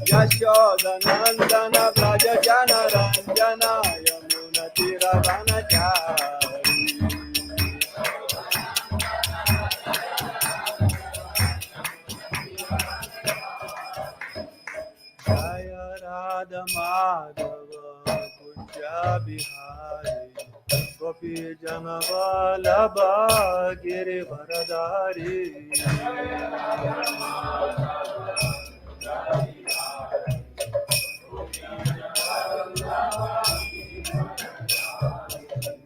Yashodanandana Braja Jana Ranjana Yamuna Tiravanachari Jaya Radha Madhava Kunja Bihari Gopi Jana Vallabha Giri Varadari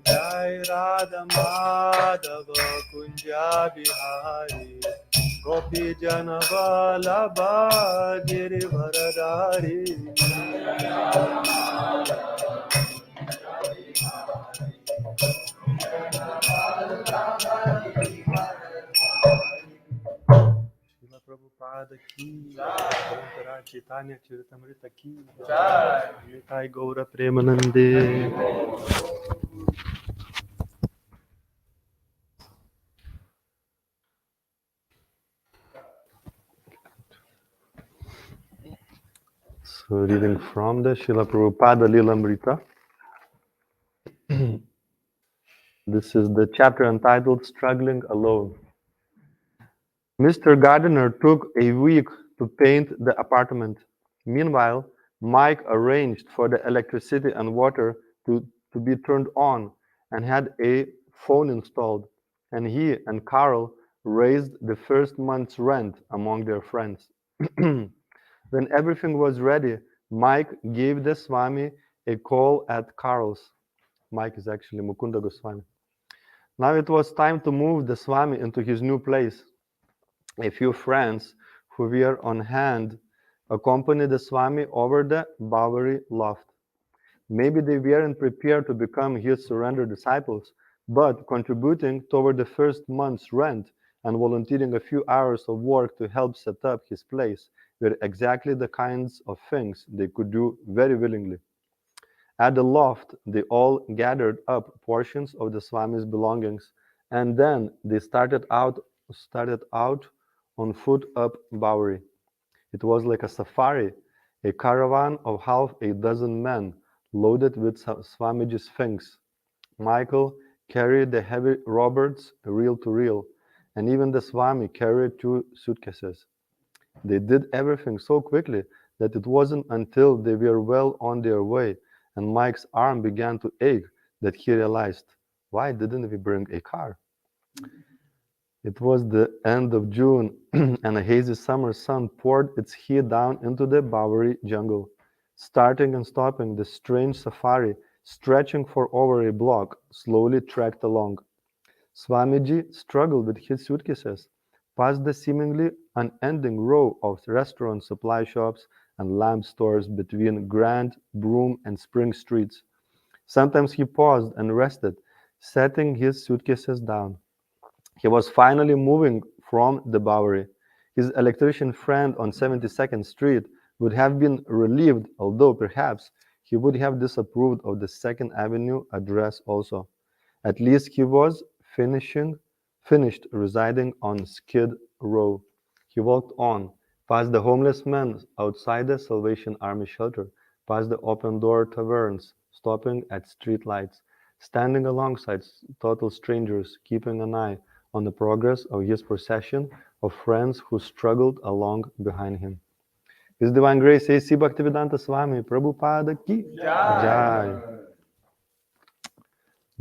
Jai Radha Madhava Kunja Bihari Gopi Jana Vallabha Giri Varadari Shila Prabhupada ki, Caitanya Caritamrta ki, Nitai Gaura Premanande. So reading from the Srila Prabhupada Lilamrita. This is the chapter entitled Struggling Alone. Mr. Gardiner took a week to paint the apartment. Meanwhile, Mike arranged for the electricity and water to be turned on and had a phone installed, and he and Carol raised the first month's rent among their friends. When everything was ready, Mike gave the Swami a call at Carl's. Mike is actually Mukunda Goswami. Now it was time to move the Swami into his new place. A few friends who were on hand accompanied the Swami over the Bowery loft. Maybe they weren't prepared to become his surrendered disciples, but contributing toward the first month's rent and volunteering a few hours of work to help set up his place were exactly the kinds of things they could do very willingly. At the loft, they all gathered up portions of the Swami's belongings, and then they started out on foot up Bowery. It was like a safari, a caravan of half a dozen men loaded with Swamiji's things. Michael carried the heavy Roberts reel to reel, and even the Swami carried 2 suitcases. They did everything so quickly that it wasn't until they were well on their way and Mike's arm began to ache that he realized, why didn't we bring a car? It was the end of June, and a hazy summer sun poured its heat down into the Bowery jungle. Starting and stopping, the strange safari, stretching for over a block, slowly trekked along. Swamiji struggled with his suitcases, past the seemingly unending row of restaurants, supply shops, and lamp stores between Grand, Broome, and Spring Streets. Sometimes he paused and rested, setting his suitcases down. He was finally moving from the Bowery. His electrician friend on 72nd Street would have been relieved, although perhaps he would have disapproved of the Second Avenue address also. At least he was finished residing on Skid Row. He walked on, past the homeless men outside the Salvation Army shelter, past the open-door taverns, stopping at street lights, standing alongside total strangers, keeping an eye on the progress of his procession of friends who struggled along behind him. His Divine Grace A.C. Bhaktivedanta Swami Prabhupada ki Jai.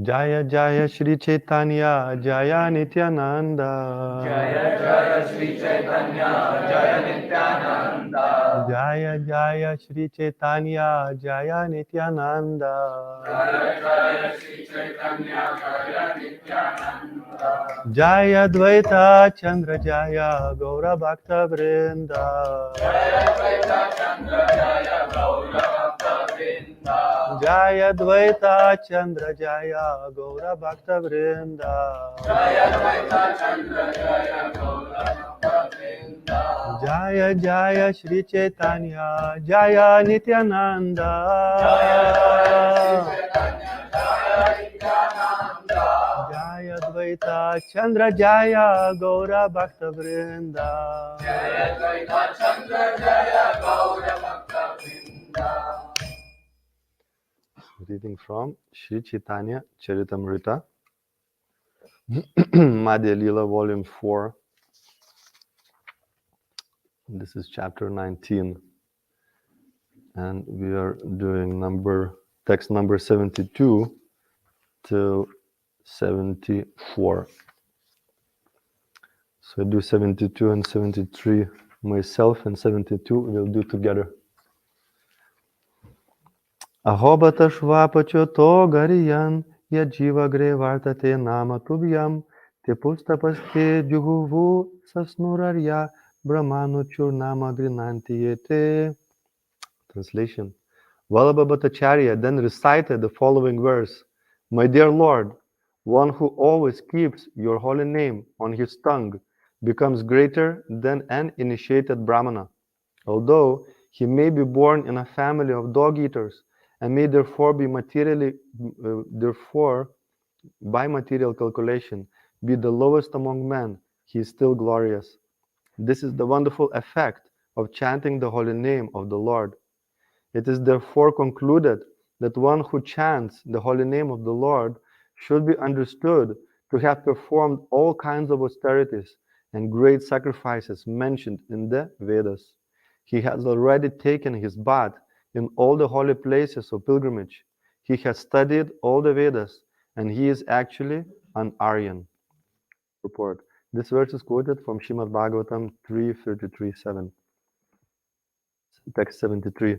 Jaya Jaya Shri Chaitanya Jaya Nityananda Jaya Jaya Sri Chaitanya Jaya Nityananda Jaya Jaya Shri Chaitanya Jaya Nityananda Jaya Jaya Sri Chaitanya Jaya Nityananda Jaya Dvaita Chandra Jaya Gaura Bhakta Vrinda Jaya Dvaita Chandra Jaya Gaura Bhakta Vrinda Jaya Dvaita Chandra Jaya Gaura Bhakta Vrinda Jaya Dvaita Chandra Jaya Gaura Bhakta Vrinda Jaya Jaya Shri Chaitanya Jaya Nityananda Jaya Jaya Sri Chaitanya Jaya Nityananda Jaya Dvaita Chandra Jaya Gaura Bhakta Vrinda Jaya Dvaita Chandra Jaya Gaura Bhakta Vrinda Reading from Sri Chaitanya Charitamrta, Madhya Lila, Volume 4. This is chapter 19. And we are doing text number 72 to 74. So I do 72 and 73 myself, and 72 we'll do together. Ahobata shvapacho to gariyan ya jiva gre vartate nama tubhyam te pustapaste juhuvu sasnurarya brahmanu churnama grinantiyete. Translation. Vallabha Bhattacharya then recited the following verse. My dear Lord, one who always keeps your holy name on his tongue becomes greater than an initiated Brahmana. Although he may be born in a family of dog-eaters and may therefore by material calculation, be the lowest among men, he is still glorious. This is the wonderful effect of chanting the holy name of the Lord. It is therefore concluded that one who chants the holy name of the Lord should be understood to have performed all kinds of austerities and great sacrifices mentioned in the Vedas. He has already taken his bath in all the holy places of pilgrimage. He has studied all the Vedas, and he is actually an Aryan. Report. This verse is quoted from Srimad Bhagavatam 3.33.7. Text 73.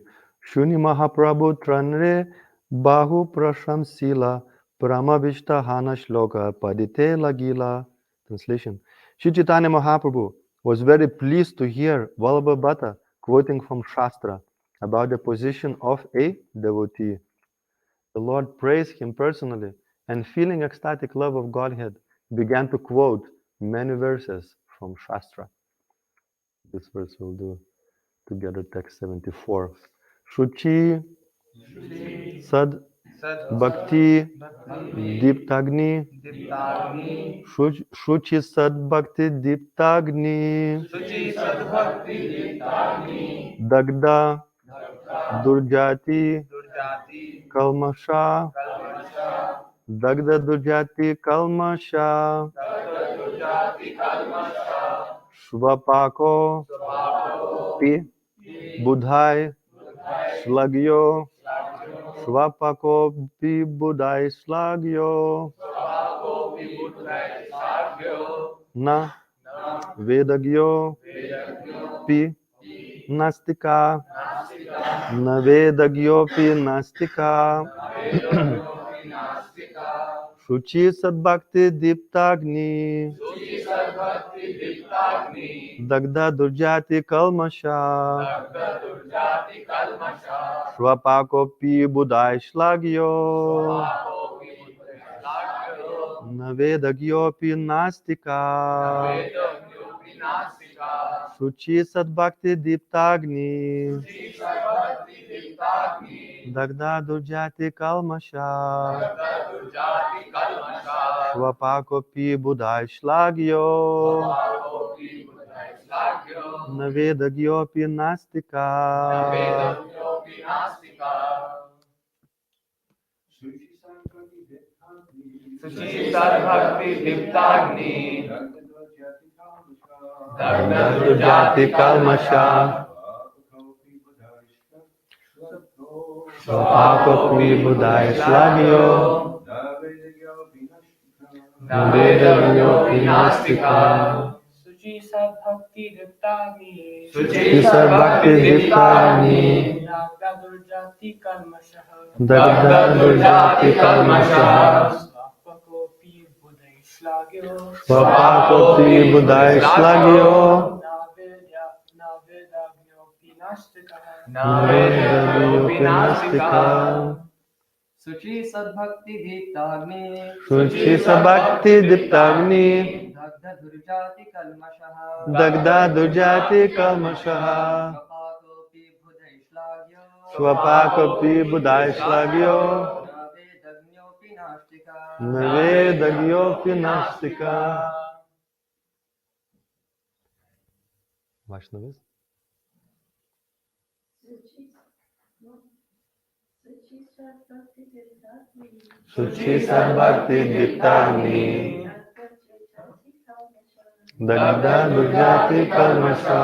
Shuni Mahaprabhu Tranre Bahu Prasham Sila Pramavishta Hana Shloka Padite Lagila. Translation. Sri Chaitanya Mahaprabhu was very pleased to hear Vallabha Bhatta quoting from Shastra about the position of a devotee. The Lord praised him personally and, feeling ecstatic love of Godhead, began to quote many verses from Shastra. This verse will do together, text 74. Shuchi Sad Bhakti Diptagni Shuchi Sad Bhakti Diptagni Dagda Durjati Kalmasha Dagda Durjati Kalmasha Shvapako Pi Budhai Shlagyo Shvapako Pi Budhai Shlagyo Na Vedagyo Pi Nastika Na Vedagyo Pi Nastika Shuchi Sadbhakti Diptagni Dagda Durjati Kalmasha Shvapako Pi Budhai Shlagyo Navedagyo Pi Nastika Shuchi Sadbhakti Diptagni Dagda Durjati Kalmasha Shvapako Pi Budhai Shlagyo Navedagyo Pi Nastika Suchi Sarvakti Diptagni Dagda Durjati Kalmasha Shvapako Pi Budhai Shlagyo Navedagyo Pi Nastika Suchi Sadbhakti Diptagni Suchi Sarvakti Diptagni Dagda Durjati Kalmashaha Dagda Durjati Kalmasha Svapako Pi Budhai Shlagyo Svapako Pi Budhai Shlagyo Navedagyo Pi Nastikaha Navedagyo Pi Nastika Suchi Sadbhakti Diptagni Shuchi Sabhakti Diptagni Dagda Durjati Kalmashaha Dagda Durjati Kalmashaha Svapakopi Budhai Shlagyo Svapako Pi Budhai Shlagyo Navedagyopi Nastika Navedagyo Pi Nastika. Vaishnavas. Shuchi Sadbhakti Diptagni Dagda Durjati Kalmasha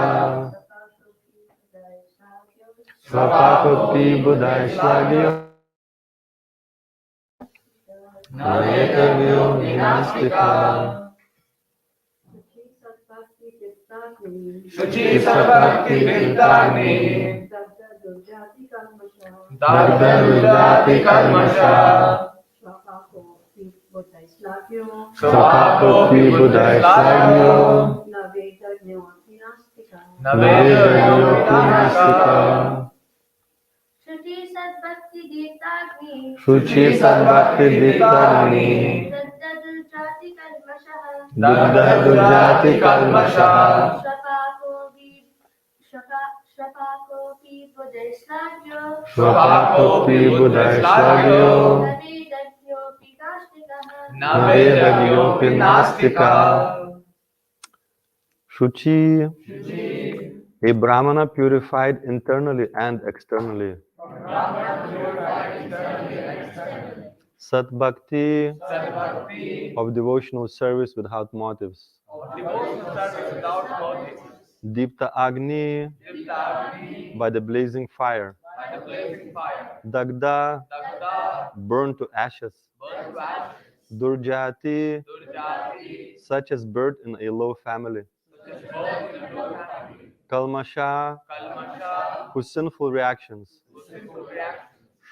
Svapako Pi Budhai Shlagyo Navedagyo Pi Nastika Suchi Sarvakti Diptagni Dagda Durjati Kalmasha Svapako Pi Budhai Shlagyo Navedagyo Pi Nastika Shruti Sadbhakti Diptagni Shuchi Sadbhakti Diptagni Dagda Durjati Kalmashaha Dagda Durjati Kalmasha Shvapako Pi Budhai Shlagyo Svapako Pi Budhai Shlagyo Navedagyo Pi Nastikaha Navedagyo Pi Nastika. Shuchi, a Brahmana purified internally and externally. Sat Bhakti, of devotional service without motives. Deepta Agni, by the blazing fire. Dagda, burned to ashes. Durjati, Durjati, such as birth in a low family. such as birth in a low family. Kalmasha, Kalmasha, whose sinful reactions. whose sinful reactions.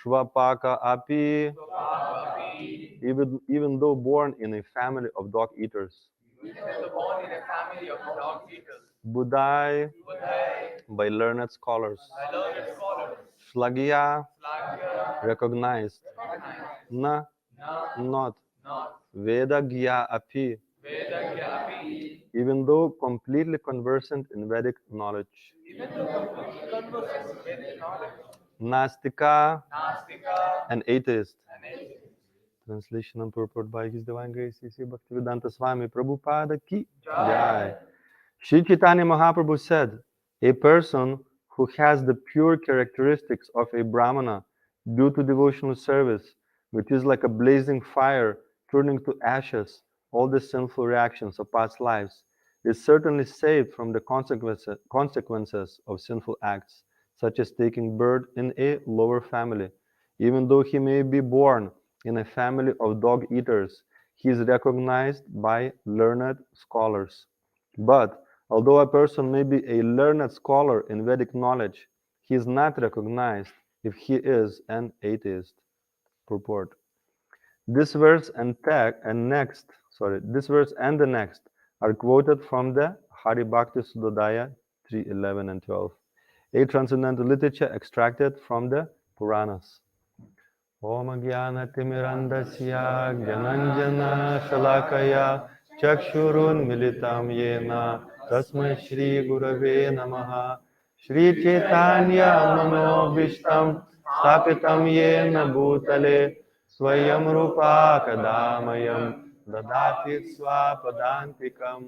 Shvapaka api, Swabhavapi, even though born in a family of dog eaters. even though born in a family of dog eaters. Budai, Budhai, by learned scholars. by learned scholars. Shlagya, Slagya, recognized. recognized. Na, Na, not. not. Vedagya api, Vedagyapi, even though completely conversant in Vedic knowledge. even though completely conversant in Vedic knowledge. Nastika, Nastika, an atheist. an atheist. Translation and purport by His Divine Grace C.C. Bhaktivedanta Swami Prabhupada ki Jai. jai. Sri Chaitanya Mahaprabhu said, a person who has the pure characteristics of a Brahmana due to devotional service, which is like a blazing fire turning to ashes all the sinful reactions of past lives, is certainly saved from the consequences of sinful acts, such as taking birth in a lower family. Even though he may be born in a family of dog eaters, he is recognized by learned scholars. But although a person may be a learned scholar in Vedic knowledge, he is not recognized if he is an atheist. Purport. This verse and this verse and the next are quoted from the Hari Bhakti Sudodaya 3:11 and 12, a transcendental literature extracted from the Puranas. Om Jnana-timirandasya Gyananjana Shalakaya Chakshurun Militam Yena Tasmai Shri Gurave Namaha. Shri Chaitanya Manobishtam Stapitam Yena Bhutale Swayam Rupa Kadamayam Dadati Swapadantikam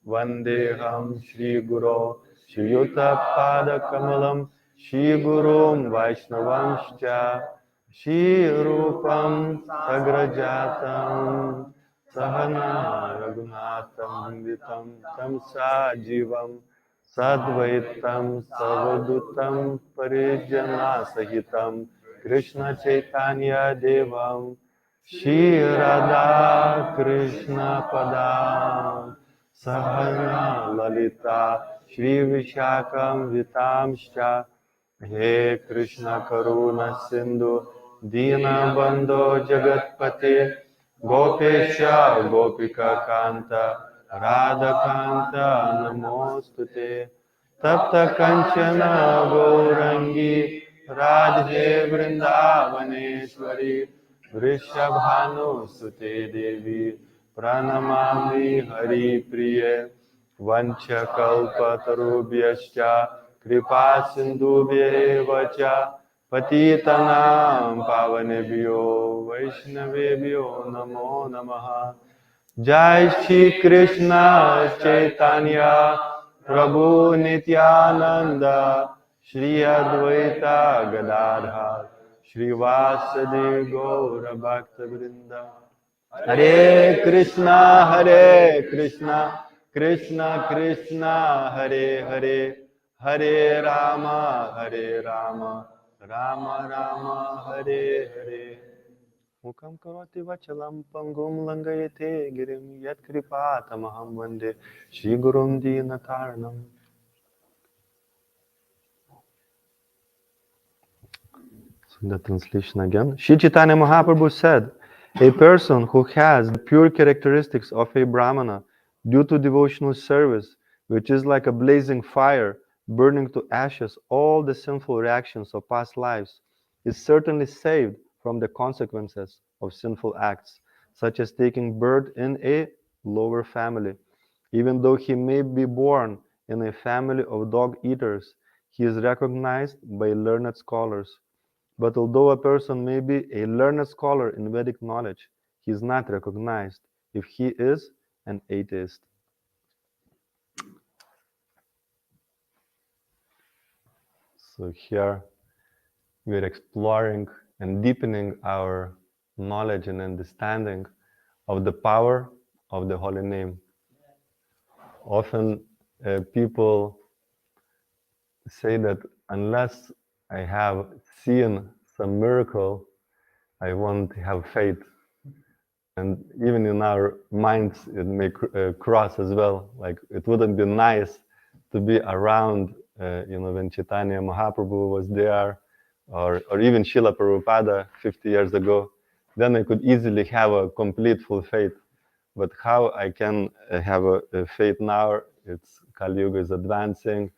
Vandeham Shri Guru Shri Yuta Pada Kamalam Shri Gurum Vaishnavamscha Shri Rupam Sagrajatam Sahana Raghunatham Vitam Tam Sajivam Sadvaitam Savadutam Parijana Sahitam Krishna Chaitanya Devam Shri Radha Krishna Padam Sahana Lalita Shri Vishakam Vitamscha He Krishna Karuna Sindhu Dina Bandho Jagatpate Gopesha Gopika Kanta Radha Kanta Namostute Tapta Kanchana Gaurangi Radhe Vrindavaneshwari Vrishabhanu Sute Devi Pranamami Hari Priye Vanchakalpatarubhyascha Kripa Sindhubhyeva cha Patitanam Pavanebhyo Vaishnavebhyo Namo Namaha. Jai Shri Krishna Chaitanya Prabhu Nityananda Shri Advaita Gadadhar Shri Vasadi Gaura Bhakta Vrinda. Hare Krishna, Krishna Krishna, Hare Hare, Hare Rama, Rama Rama, Hare Hare. Mukam karoti vachalam pangum langayate girim yat kripatamaham vande Shri Gurum Dinatarnam. So the translation again. Shri Chaitanya Mahaprabhu said, a person who has the pure characteristics of a Brahmana due to devotional service, which is like a blazing fire, burning to ashes all the sinful reactions of past lives, is certainly saved from the consequences of sinful acts, such as taking birth in a lower family. Even though he may be born in a family of dog eaters, he is recognized by learned scholars. But although a person may be a learned scholar in Vedic knowledge, he is not recognized if he is an atheist. So here we are exploring and deepening our knowledge and understanding of the power of the holy name. Often people say that unless I have seen some miracle, I won't have faith. And even in our minds, it may cross as well. Like it wouldn't be nice to be around, when Chaitanya Mahaprabhu was there, or even Srila Prabhupada 50 years ago. Then I could easily have a complete full faith. But how I can have a faith now? It's Kali Yuga is advancing.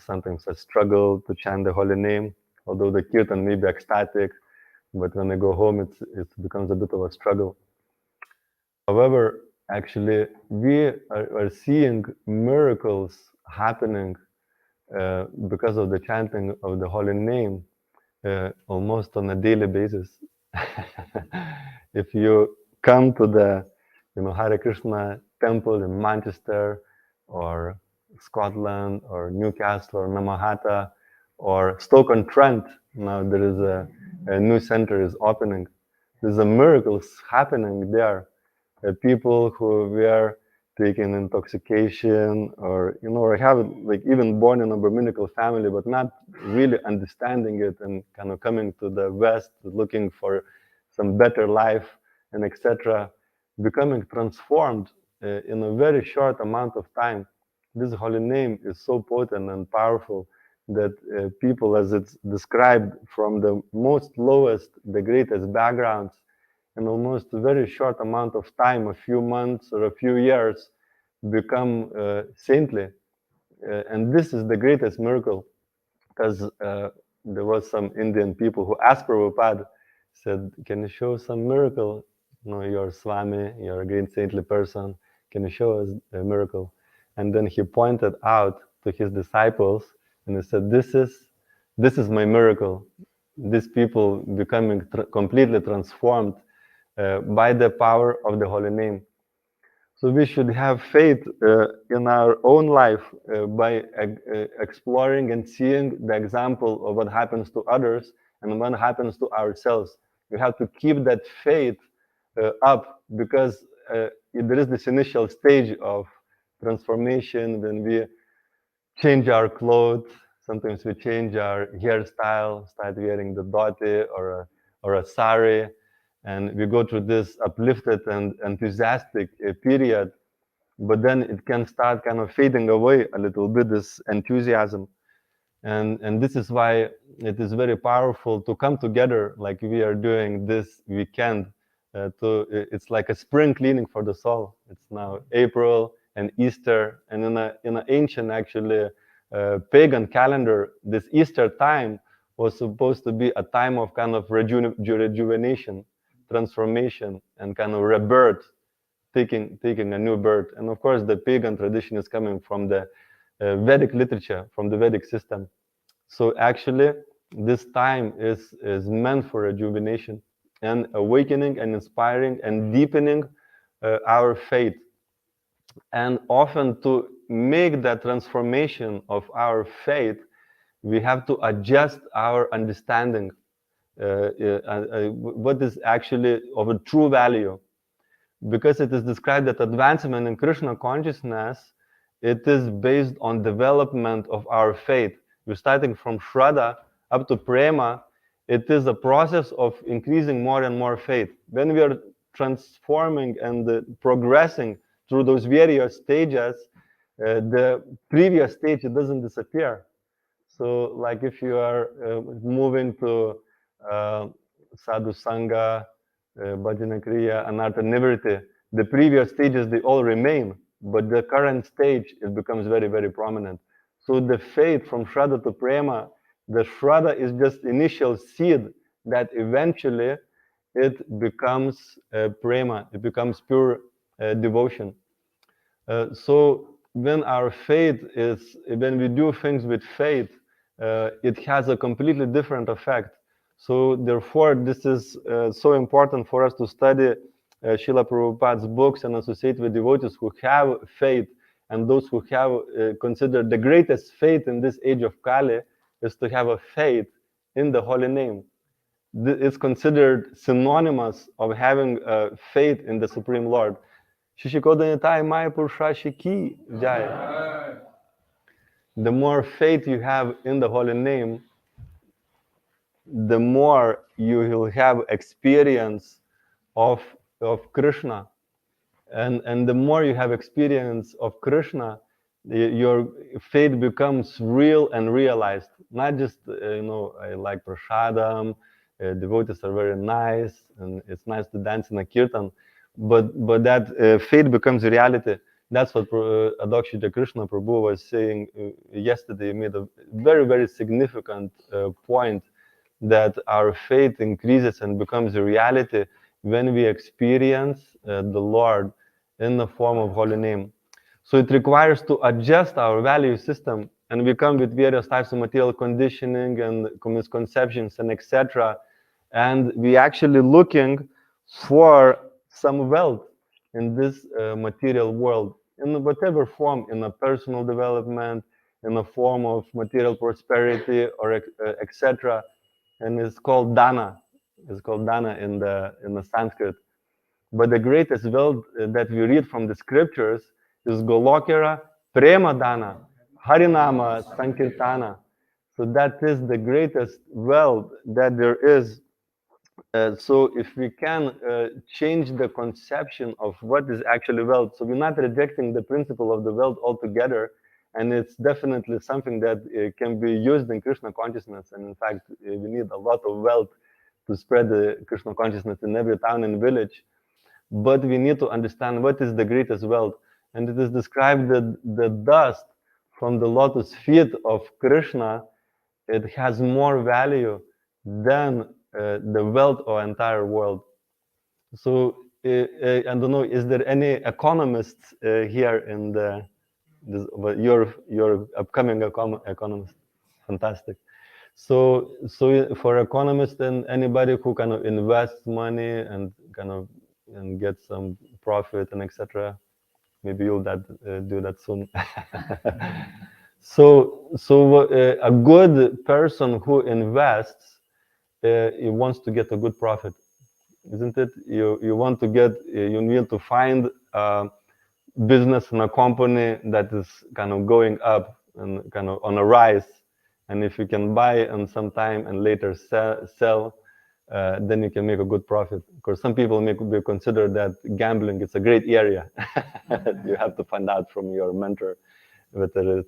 Sometimes I struggle to chant the holy name, although the kirtan may be ecstatic. But when I go home, it becomes a bit of a struggle. However, actually, we are seeing miracles happening because of the chanting of the holy name almost on a daily basis. If you come to the Hare Krishna temple in Manchester or Scotland or Newcastle or Namahata or Stoke-on-Trent, now there is a new center is opening. There's a miracles happening there. People who were taking intoxication or have like even born in a Brahminical family but not really understanding it and kind of coming to the West looking for some better life and etc., becoming transformed in a very short amount of time. This holy name is so potent and powerful that people, as it's described, from the most lowest, the greatest backgrounds, in almost a very short amount of time, a few months or a few years, become saintly. And this is the greatest miracle, because there was some Indian people who asked Prabhupada, said, can you show some miracle? You're Swami, you're a great saintly person. Can you show us a miracle? And then he pointed out to his disciples and he said, this is my miracle. These people becoming completely transformed by the power of the holy name. So we should have faith in our own life by exploring and seeing the example of what happens to others and what happens to ourselves. We have to keep that faith up, because there is this initial stage of transformation when we change our clothes. Sometimes we change our hairstyle, start wearing the dhoti or a sari, and we go through this uplifted and enthusiastic period, but then it can start kind of fading away a little bit, this enthusiasm. And this is why it is very powerful to come together like we are doing this weekend. It's like a spring cleaning for the soul. It's now April and Easter, and in an ancient, actually, pagan calendar, this Easter time was supposed to be a time of kind of rejuvenation, transformation, and kind of rebirth, taking a new birth. And of course, the pagan tradition is coming from the Vedic literature, from the Vedic system. So actually, this time is meant for rejuvenation and awakening and inspiring and deepening our faith. And often to make that transformation of our faith, we have to adjust our understanding. What is actually of a true value. Because it is described that advancement in Krishna consciousness, it is based on development of our faith. We're starting from Shraddha up to Prema. It is a process of increasing more and more faith. When we are transforming and progressing through those various stages, the previous stage, it doesn't disappear. So like if you are moving to Sadhu Sangha, Bhajana Kriya, Anartha Nivritti, the previous stages, they all remain, but the current stage, it becomes very, very prominent. So the faith from Shraddha to Prema, the Shraddha is just initial seed that eventually it becomes Prema, it becomes pure devotion. So when our faith is, when we do things with faith, it has a completely different effect. So therefore, this is so important for us to study Srila Prabhupada's books and associate with devotees who have faith, and those who have considered the greatest faith in this age of Kali is to have a faith in the holy name. It's considered synonymous of having faith in the Supreme Lord. Shishikodanyatai Maya Purushashi Ki Jai. The more faith you have in the holy name, the more you will have experience of of Krishna, and the more you have experience of Krishna, your faith becomes real and realized. Not just I like prasadam, devotees are very nice, and it's nice to dance in a kirtan, but that faith becomes reality. That's what Adakshita Krishna Prabhu was saying yesterday. He made a very significant point that our faith increases and becomes a reality when we experience the Lord in the form of holy name. So it requires to adjust our value system, and we come with various types of material conditioning and misconceptions and etc. And we actually looking for some wealth in this material world, in whatever form, in a personal development, in a form of material prosperity, or etc. And it's called dana. It's called dana in the Sanskrit. But the greatest wealth that we read from the scriptures is Golokera Premadana, Harinama Sankirtana. So that is the greatest wealth that there is. So if we can change the conception of what is actually wealth, so we're not rejecting the principle of the wealth altogether, and it's definitely something that can be used in Krishna consciousness. And in fact, we need a lot of wealth to spread the Krishna consciousness in every town and village. But we need to understand what is the greatest wealth. And it is described that the dust from the lotus feet of Krishna, it has more value than the wealth of entire world. So I don't know, is there any economists here in your upcoming economist? Fantastic. So for economists and anybody who kind of invests money and kind of and get some profit and etc. Maybe you'll do that soon. So a good person who invests, he wants to get a good profit, isn't it? You want to get, you need to find a business and a company that is kind of going up and kind of on a rise. And if you can buy in some time and later sell, then you can make a good profit. Because some people may consider that gambling is a great area. You have to find out from your mentor whether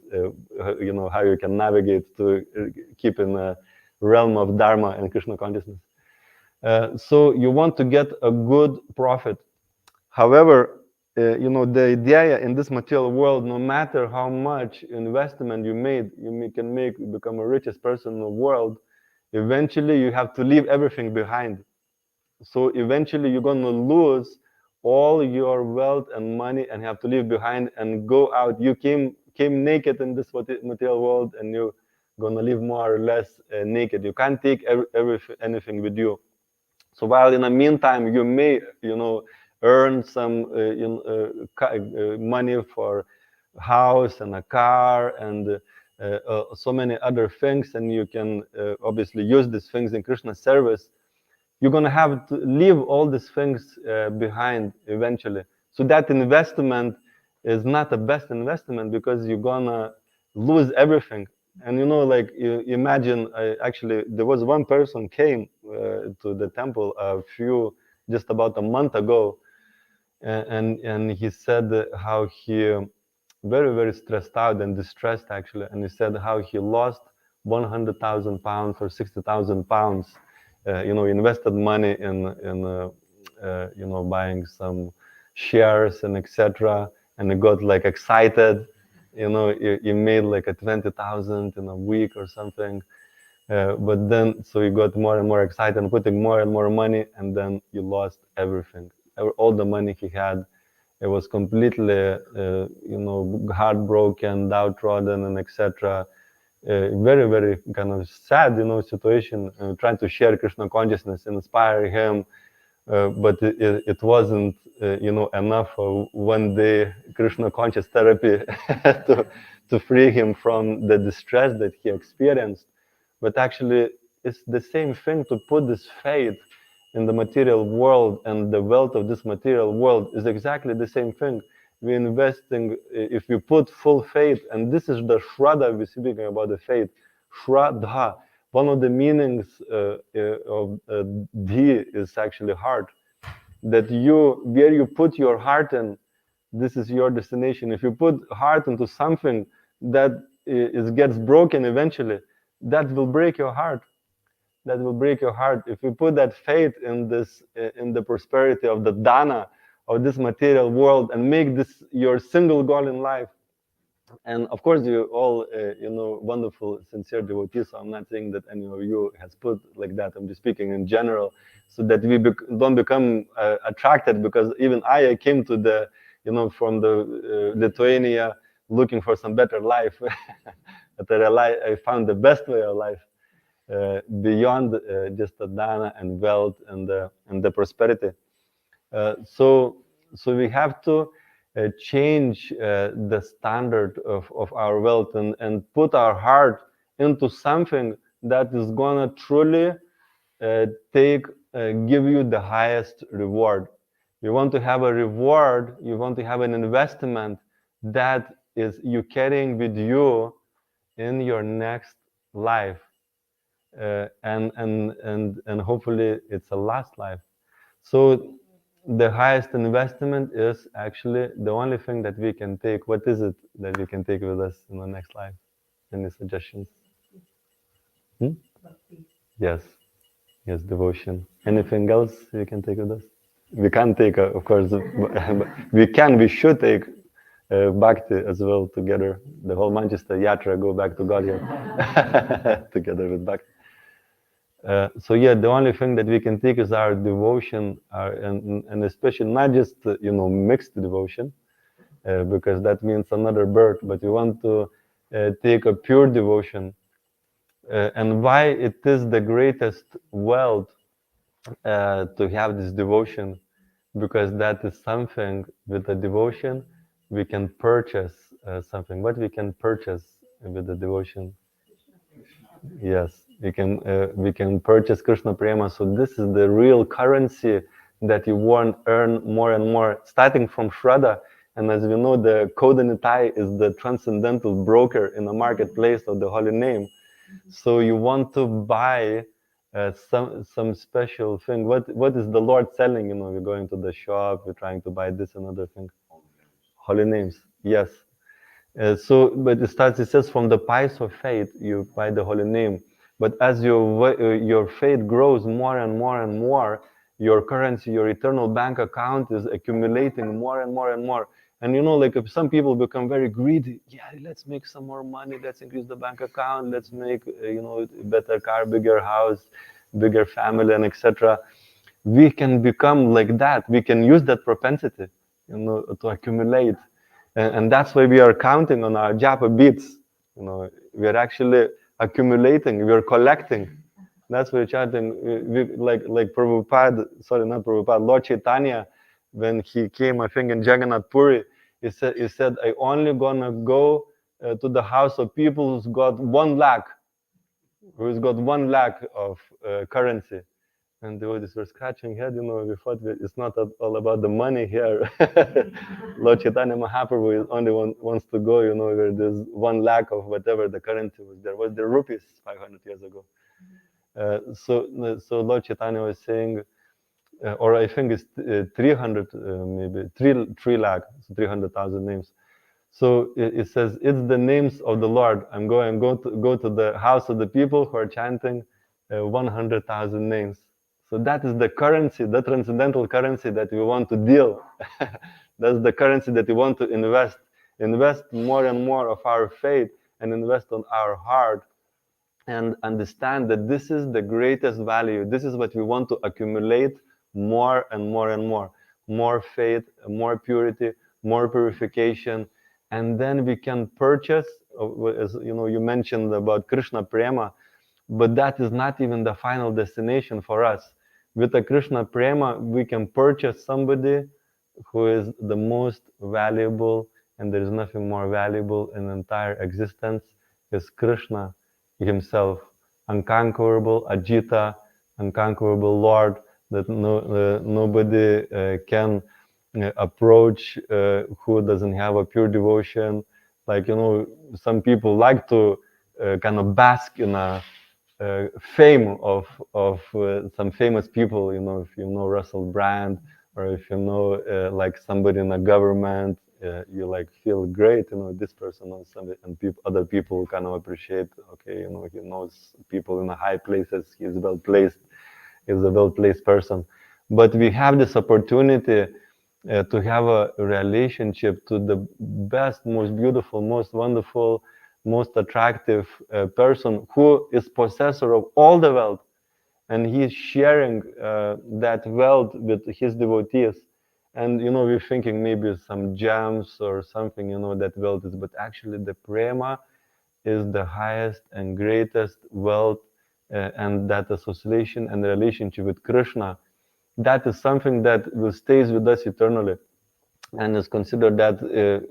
how you can navigate to keep in the realm of Dharma and Krishna consciousness. So you want to get a good profit. However, the idea in this material world, no matter how much investment you made, you can become the richest person in the world. Eventually, you have to leave everything behind. So eventually, you're going to lose all your wealth and money and have to leave behind and go out. You came naked in this material world, and you're going to live more or less naked. You can't take anything with you. So while in the meantime, you may, earn some money for house and a car and so many other things, and you can obviously use these things in Krishna service, you're going to have to leave all these things behind eventually. So that investment is not the best investment because you're going to lose everything. And you imagine, actually, there was one person came to the temple just about a month ago, and he said how he very stressed out and distressed actually, and he said how he lost 100,000 pounds or 60,000 pounds, invested money in buying some shares and etc. And he got like excited, he made like a 20,000 in a week or something. But then, so he got more and more excited and putting more and more money, and then he lost everything. All the money he had, it was completely, heartbroken, downtrodden, and etc. Very kind of sad, situation. Trying to share Krishna consciousness, inspire him, but it wasn't, enough for one day Krishna conscious therapy to free him from the distress that he experienced. But actually, it's the same thing to put this faith in the material world, and the wealth of this material world is exactly the same thing. We're investing, if we put full faith, and this is the Shraddha, we're speaking about the faith, Shraddha. One of the meanings of Dhi is actually heart. that where you put your heart in, this is your destination. If you put heart into something that gets broken eventually, that will break your heart. That will break your heart. If you put that faith in this, in the prosperity of the dana of this material world, and make this your single goal in life. And of course, you all, wonderful, sincere devotees. So I'm not saying that any of you has put like that. I'm just speaking in general, so that we don't become attracted. Because even I came to the, from the Lithuania, looking for some better life. But I found the best way of life, beyond just the dana and wealth and the prosperity. So we have to change the standard of our wealth, and put our heart into something that is gonna truly give you the highest reward. You want to have a reward, you want to have an investment that is you carrying with you in your next life, and hopefully it's a last life. So the highest investment is actually the only thing that we can take. What is it that we can take with us in the next life? Any suggestions? Yes, yes, devotion. Anything else we can take with us? We can't take, of course, we should take bhakti as well together. The whole Manchester Yatra go back to God here together with bhakti. So yeah, the only thing that we can take is our devotion, and especially not just mixed devotion, because that means another birth. But we want to take a pure devotion, and why it is the greatest wealth to have this devotion, because that is something with the devotion we can purchase something. What we can purchase with the devotion? Yes, we can purchase Krishna Prema. So this is the real currency that you won't earn more and more, starting from Shraddha. And as we know, the Kodanitai is the transcendental broker in the marketplace of the holy name. So you want to buy some special thing. What is the Lord selling? We're going to the shop, we're trying to buy this and other thing. Holy names, yes. But it says, from the pies of faith, you buy the holy name. But as your faith grows more and more and more, your currency, your eternal bank account is accumulating more and more and more. And like if some people become very greedy, yeah, let's make some more money, let's increase the bank account, let's make, better car, bigger house, bigger family, and etc. We can become like that. We can use that propensity, to accumulate. And that's why we are counting on our japa beats. We are actually accumulating, we are collecting. That's why we're chanting. Like Prabhupada, sorry, not Prabhupada, Lord Caitanya, when he came, I think in Jagannath Puri, he said, I only gonna go to the house of people who's got 1 lakh, of currency. And the devotees were scratching head, we thought it's not all about the money here. Lord Chaitanya Mahaprabhu is only wants to go, where there's 1 lakh of whatever the currency was. There was the rupees 500 years ago. So Lord Chaitanya was saying, or I think it's 300, maybe 3 lakh, 300,000 names. So it says, it's the names of the Lord. I'm going to go to the house of the people who are chanting 100,000 names. So that is the currency, the transcendental currency that we want to deal. That's the currency that we want to invest. Invest more and more of our faith, and invest on our heart, and understand that this is the greatest value. This is what we want to accumulate more and more and more. More faith, more purity, more purification. And then we can purchase, as you mentioned about Krishna Prema, but that is not even the final destination for us. With the Krishna Prema, we can purchase somebody who is the most valuable, and there is nothing more valuable in the entire existence, is Krishna himself, unconquerable Ajita, unconquerable Lord, that nobody can approach who doesn't have a pure devotion. Like, some people like to kind of bask in a fame of some famous people, if you know Russell Brand or if you know like somebody in a government, you like feel great, this person knows somebody, and other people kind of appreciate, okay, he knows people in the high places, he's well placed, he's a well placed person. But we have this opportunity to have a relationship to the best, most beautiful, most wonderful, most attractive person who is possessor of all the wealth, and he's sharing that wealth with his devotees. And we're thinking maybe some gems or something, that wealth is, but actually the prema is the highest and greatest wealth, and that association and relationship with Krishna, that is something that will stays with us eternally, and is considered that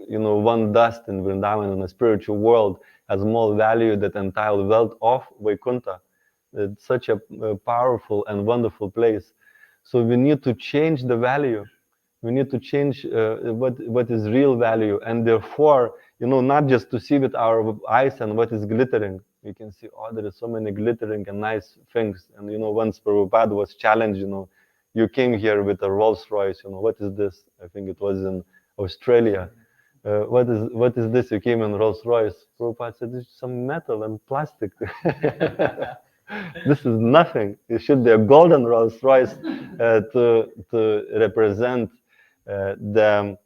one dust in Vrindavan, in the spiritual world, has more value than entire wealth of Vaikuntha. It's such a powerful and wonderful place. So we need to change the value. We need to change what is real value, and therefore, not just to see with our eyes and what is glittering. We can see, oh, there is so many glittering and nice things. And once Prabhupada was challenged, you came here with a Rolls Royce. What is this? I think it was in Australia. What is this? You came in Rolls Royce. Prabhupada said, "This is some metal and plastic." This is nothing. It should be a golden Rolls Royce to represent the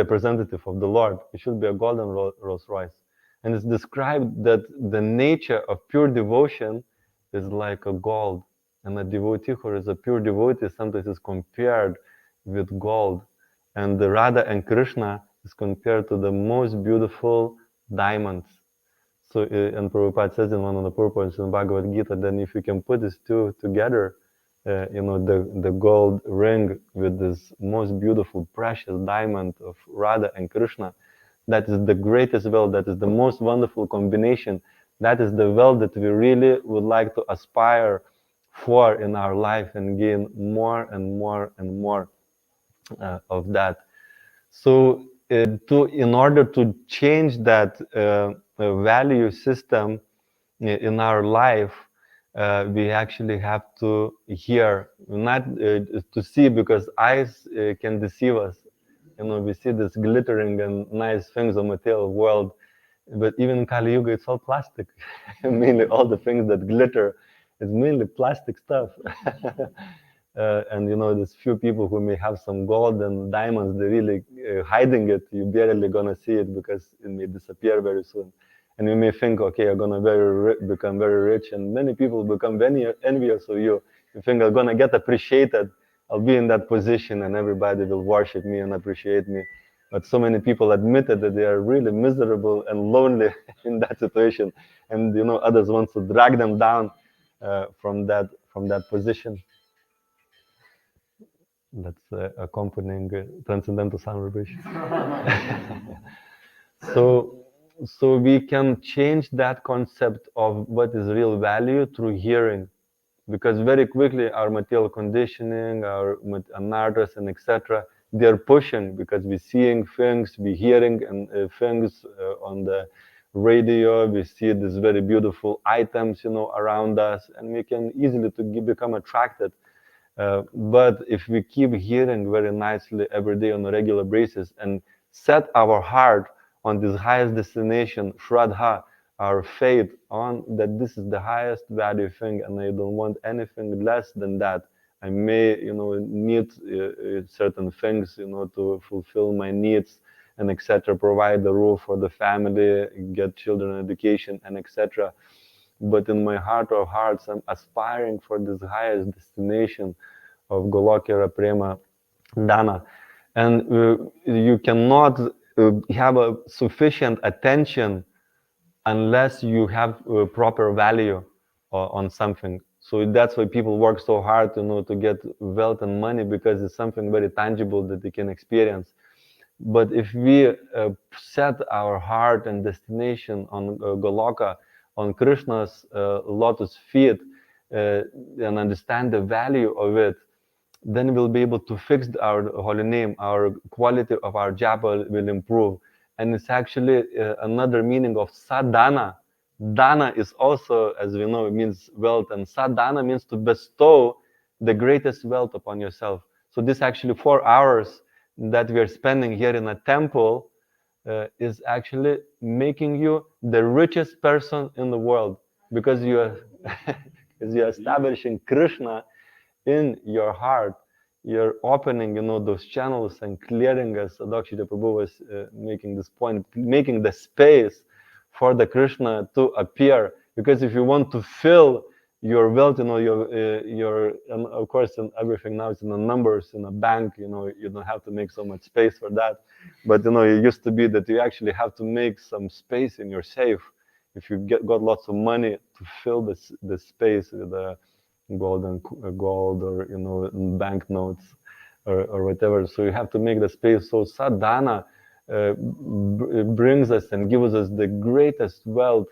representative of the Lord. It should be a golden Rolls Royce. And it's described that the nature of pure devotion is like a gold. And a devotee who is a pure devotee sometimes is compared with gold. And the Radha and Krishna is compared to the most beautiful diamonds. So, and Prabhupada says in one of the purports in Bhagavad Gita, then if you can put these two together, the gold ring with this most beautiful, precious diamond of Radha and Krishna, that is the greatest wealth, that is the most wonderful combination. That is the wealth that we really would like to aspire for in our life and gain more and more and more of that. So, in order to change that value system in our life, we actually have to hear, not to see, because eyes can deceive us. We see this glittering and nice things of material world, but even in Kali Yuga, it's all plastic. Mainly all the things that glitter is mainly plastic stuff. And there's few people who may have some gold and diamonds, they're really hiding it. You're barely gonna see it because it may disappear very soon. And you may think, okay, I'm gonna become very rich, and many people become very envious of you. You think I'm gonna get appreciated, I'll be in that position, and everybody will worship me and appreciate me. But so many people admitted that they are really miserable and lonely in that situation, and others want to drag them down from that position. That's accompanying transcendental sound vibration. So we can change that concept of what is real value through hearing, because very quickly our material conditioning, our anarthas and etc., they're pushing, because we're seeing things, we're hearing and things on the radio, we see these very beautiful items, around us, and we can easily become attracted. But if we keep hearing very nicely every day on a regular basis and set our heart on this highest destination, Shraddha, our faith on that this is the highest value thing, and I don't want anything less than that. I may, need certain things, to fulfill my needs and etc., provide the roof for the family, get children education and etc. But in my heart of hearts, I'm aspiring for this highest destination of Golokera Prema Dana. And you cannot have a sufficient attention unless you have proper value on something. So that's why people work so hard, to get wealth and money, because it's something very tangible that they can experience. But if we set our heart and destination on Goloka, on Krishna's lotus feet, and understand the value of it, then we'll be able to fix our holy name, our quality of our japa will improve. And it's actually another meaning of sadhana. Dana is also, as we know, it means wealth, and sadhana means to bestow the greatest wealth upon yourself. So this actually 4 hours that we are spending here in a temple is actually making you the richest person in the world, because you are because you are establishing Krishna in your heart. You're opening, those channels and clearing, as Adakshita Prabhu was making this point, making the space for the Krishna to appear. Because if you want to fill your wealth, and of course, in everything now is in the numbers in a bank. You don't have to make so much space for that. But it used to be that you actually have to make some space in your safe. If you got lots of money to fill the space with gold, or banknotes, or whatever. So you have to make the space. So sadhana brings us and gives us the greatest wealth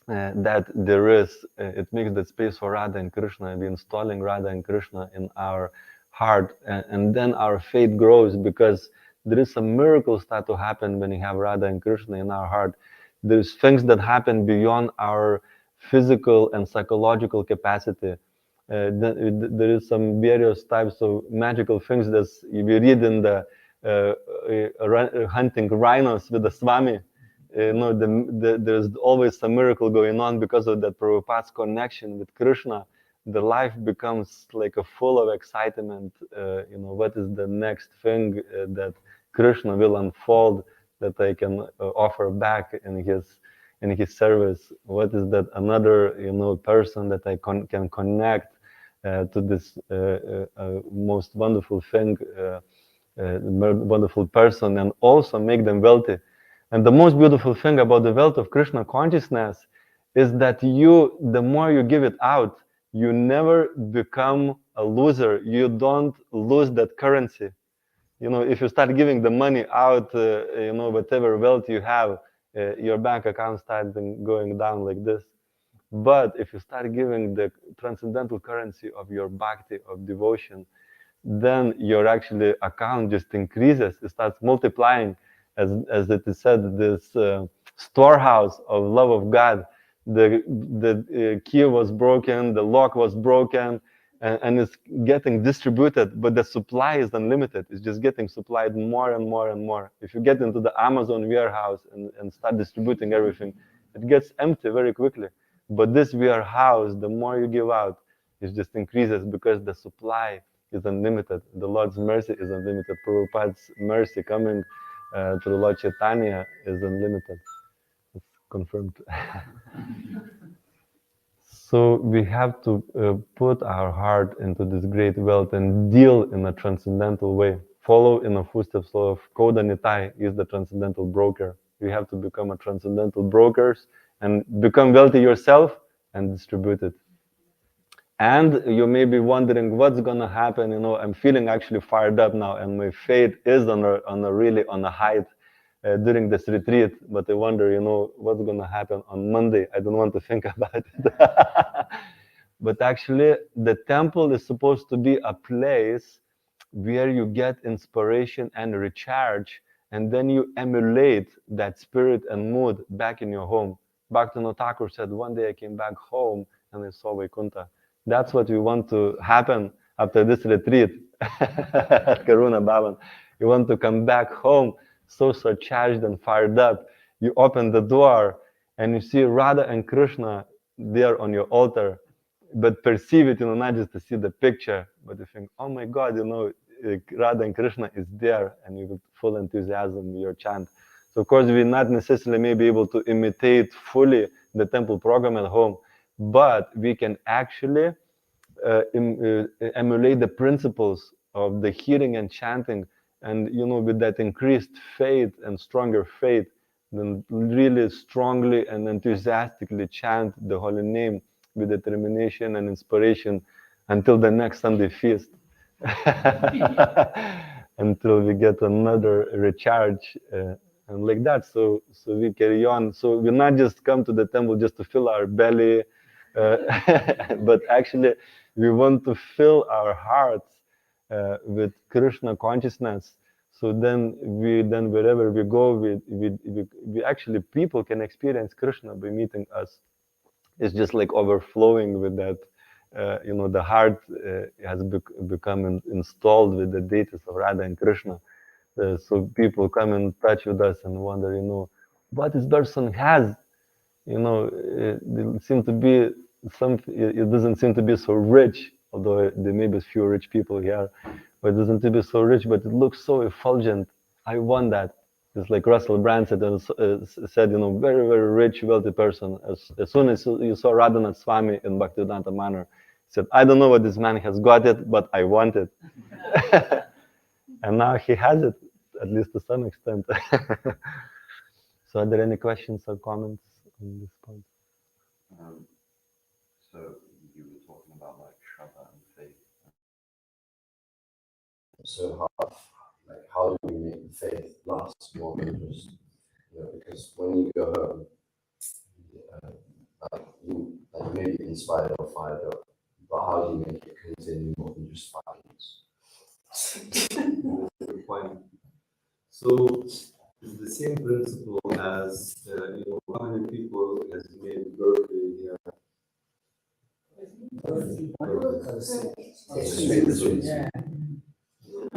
that there is. It makes the space for Radha and Krishna. We're installing Radha and Krishna in our heart, and then our faith grows, because there is some miracles start to happen when you have Radha and Krishna in our heart. There's things that happen beyond our physical and psychological capacity. There is some various types of magical things that we read in the hunting rhinos with the Swami. There's always a miracle going on because of that Prabhupada's connection with Krishna. The life becomes like a full of excitement. What is the next thing that Krishna will unfold that I can offer back in his service? What is that another person that I can connect to this most wonderful thing, wonderful person, and also make them wealthy. And the most beautiful thing about the wealth of Krishna consciousness is that the more you give it out, you never become a loser. You don't lose that currency. If you start giving the money out, whatever wealth you have, your bank account starts going down like this. But if you start giving the transcendental currency of your bhakti, of devotion, then your actually account just increases. It starts multiplying, as it is said, this storehouse of love of God. The key was broken, the lock was broken, and it's getting distributed, but the supply is unlimited. It's just getting supplied more and more and more. If you get into the Amazon warehouse and start distributing everything, it gets empty very quickly. But this warehouse, the more you give out, it just increases, because the supply is unlimited. The Lord's mercy is unlimited. Prabhupada's mercy coming to the Lord Caitanya is unlimited. It's confirmed. So we have to put our heart into this great wealth and deal in a transcendental way. Follow in the footsteps of Kodanitai is the transcendental broker. You have to become a transcendental brokers and become wealthy yourself and distribute it. And you may be wondering what's gonna happen. I'm feeling actually fired up now, and my faith is really on a height during this retreat. But I wonder, what's gonna happen on Monday. I don't want to think about it. But actually, the temple is supposed to be a place where you get inspiration and recharge, and then you emulate that spirit and mood back in your home. Bhaktivinoda Thakur said, one day I came back home and I saw Vaikuntha. That's what we want to happen after this retreat at Karuna Bhavan. You want to come back home so charged and fired up. You open the door and you see Radha and Krishna there on your altar, but perceive it, not just to see the picture, but you think, oh my God, Radha and Krishna is there, and you with full enthusiasm your chant. So of course, we're not necessarily may be able to imitate fully the temple program at home, but we can actually emulate the principles of the hearing and chanting, and with that increased faith and stronger faith, then really strongly and enthusiastically chant the holy name with determination and inspiration until the next Sunday feast. Until we get another recharge, and like that. So we carry on. So we not just come to the temple just to fill our belly, but actually we want to fill our hearts with Krishna consciousness. So then wherever we go, we actually, people can experience Krishna by meeting us. It's just like overflowing with that the heart has become installed with the deities of Radha and Krishna. So people come in touch with us and wonder, what this person has. It seems to be it doesn't seem to be so rich, although there may be a few rich people here, but it doesn't seem to be so rich, but it looks so effulgent. I want that. It's like Russell Brand said, very, very rich, wealthy person. As soon as you saw Raghunatha Swami in Bhaktivedanta Manor, he said, I don't know what this man has got it, but I want it. And now he has it, at least to some extent. So are there any questions or comments on this point? So you were talking about like Shraddha and faith. So how do we make the faith last more than just, because when you go home, you may be inspired or fired up, but how do you make it continue more than just 5 minutes? Good point. So it's the same principle as how many people has made birthday here? Yeah.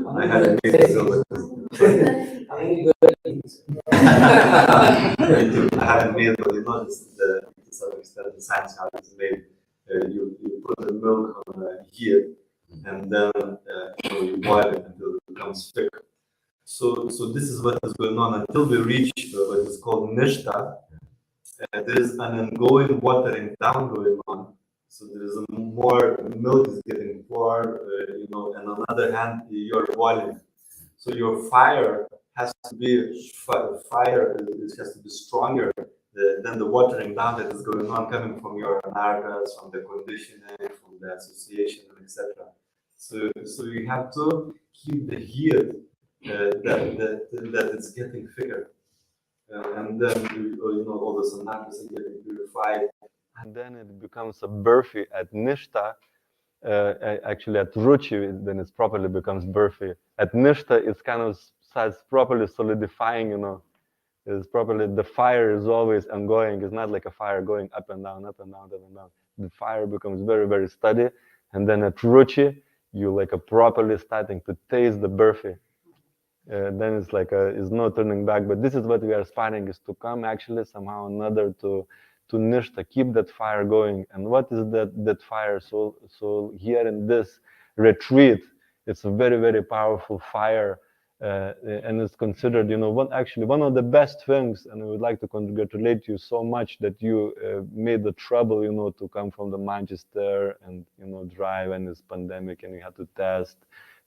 I had a made so I haven't made, but just to some extent the science how it's made. You put the milk on a heat and then you boil it until it becomes thick. So this is what is going on until we reach what is called nishta. There is an ongoing watering down going on. So there is more milk is getting poured, and on the other hand, you're boiling. So your fire has to be it has to be stronger than the watering down that is going on, coming from your anarkas, from the conditioning, from the association, etc. So you have to keep the heat that it's getting thicker. And then all the anarkas are getting purified. And then it becomes a burfi at Nishta. Actually, at Ruchi, then it properly becomes burfi. At Nishta, it's kind of starts properly solidifying, It's properly, the fire is always ongoing. It's not like a fire going up and down, up and down, up and down. The fire becomes very, very steady. And then at Ruchi, you like a properly starting to taste the burfi. Then it's like it's no turning back. But this is what we are aspiring, is to come actually somehow or another to Nishta, keep that fire going. And what is that fire? So here in this retreat, it's a very, very powerful fire. And it's considered, one of the best things, and I would like to congratulate you so much that you made the trouble, to come from the Manchester and, drive, and this pandemic, and you had to test,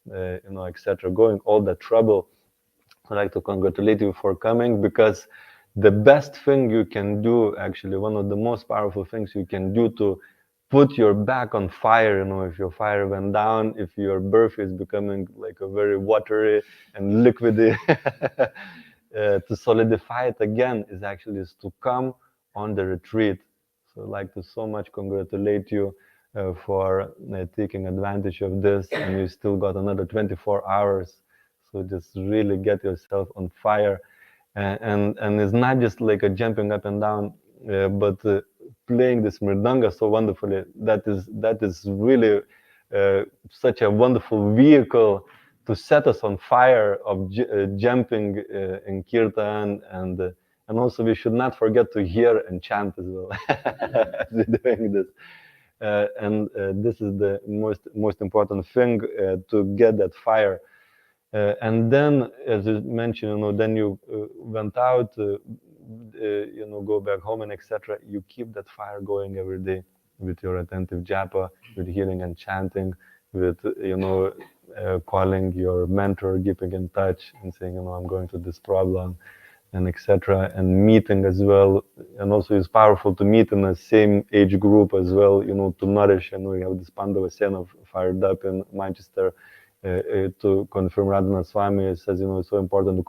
etc. Going all that trouble. I'd like to congratulate you for coming, because the best thing you can do, actually, one of the most powerful things you can do to put your back on fire, if your fire went down, if your birth is becoming like a very watery and liquidy, to solidify it again is to come on the retreat. So I'd like to so much congratulate you for taking advantage of this, and you still got another 24 hours. So just really get yourself on fire. And it's not just like a jumping up and down, but playing this mridanga so wonderfully. That is really such a wonderful vehicle to set us on fire of jumping in kirtan, and also we should not forget to hear and chant as well as we're doing this. This is the most important thing, to get that fire. And then, as you mentioned, then you went out, go back home and etc. You keep that fire going every day with your attentive japa, with hearing and chanting, with calling your mentor, keeping in touch and saying, I'm going through this problem, and etc. And meeting as well. And also it's powerful to meet in the same age group as well, to nourish. I know we have this Pandava Sena fired up in Manchester. To confirm Raghunatha Swami, it says, it's so important to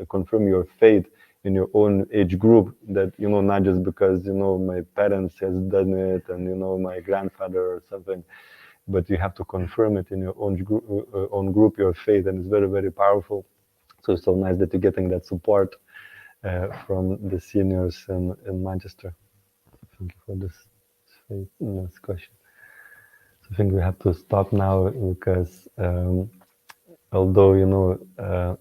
confirm your faith in your own age group, that, not just because, my parents has done it and, my grandfather or something, but you have to confirm it in your own group, your faith, and it's very, very powerful. So it's so nice that you're getting that support from the seniors in Manchester. Thank you for this question. I think we have to stop now because although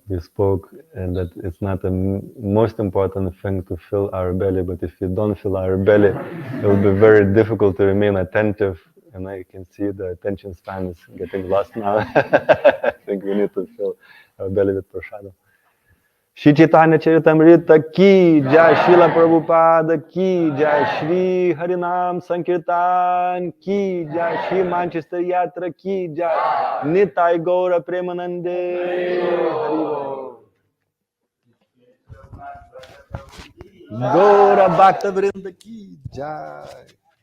we spoke and that it's not the most important thing to fill our belly, but if we don't fill our belly, it will be very difficult to remain attentive. And I can see the attention span is getting lost now. I think we need to fill our belly with prasada. Shri Caitanya Charitamrta ki jai, Srila Prabhupada ki jai, Shri Harinam Sankirtan ki jai, Shri Manchester Yatra ki jai, Nitai Gaura Premanande Haribo. Gaura Bhakta Vrinda ki jai.